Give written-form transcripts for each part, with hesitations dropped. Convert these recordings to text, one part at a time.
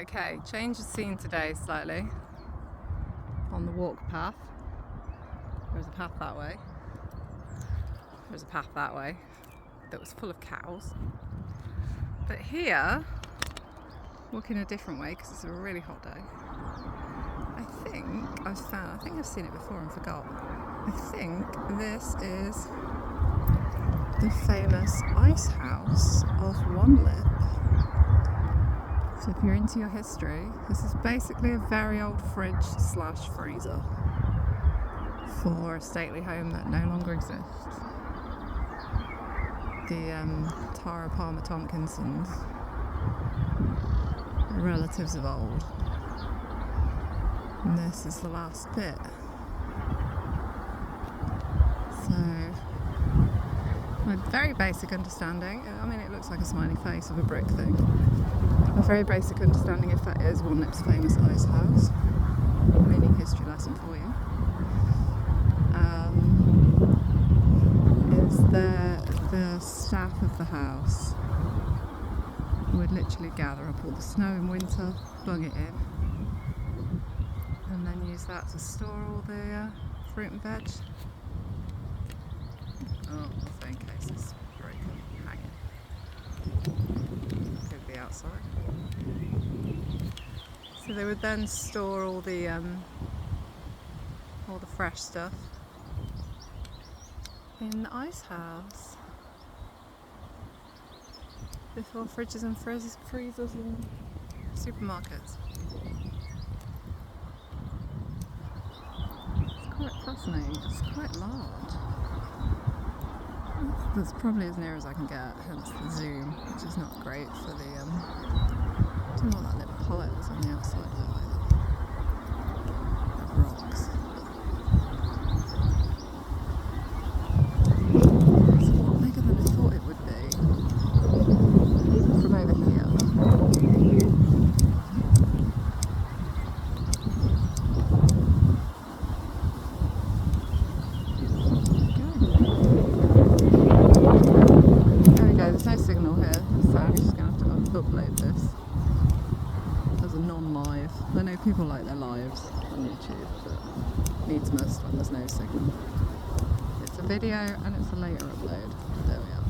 Okay, change of scene today slightly on the walk path. There's a path that way. There's a path that way that was full of cows. But here, walking a different way because it's a really hot day. I think I've seen it before and forgot. I think this is the famous ice house of Wanlip. So if you're into your history, this is basically a very old fridge slash freezer for a stately home that no longer exists. The Tara Palmer Tompkinsons, relatives of old. And this is the last bit. So, my very basic understanding, I mean it looks like a smiley face of a brick thing. A very basic understanding if that is Wanlip's famous ice house. Mini history lesson for you. Is the staff of the house would literally gather up all the snow in winter, bung it in, and then use that to store all the fruit and veg. Oh, also in case it's broken, hanging. Could be outside. So they would then store all the fresh stuff in the ice house before fridges and freezers and supermarkets. It's quite fascinating. It's quite large. That's probably as near as I can get, hence the zoom, which is not great for the I don't know what that little hollow is on the outside of it either. Of rocks. It's a lot bigger than I thought it would be. From over here. There we go, there's no signal here, so I'm just going to have to upload this as a non-live. I know people like their lives on YouTube, but needs must when there's no signal. It's a video and it's a later upload. There we are.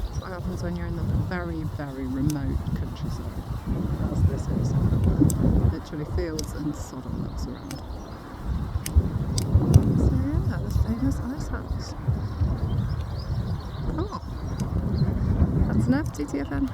That's what happens when you're in the very, very remote countryside, as this is. Literally fields and sodom looks around. So yeah, the famous ice house. Oh, that's enough, TTFN.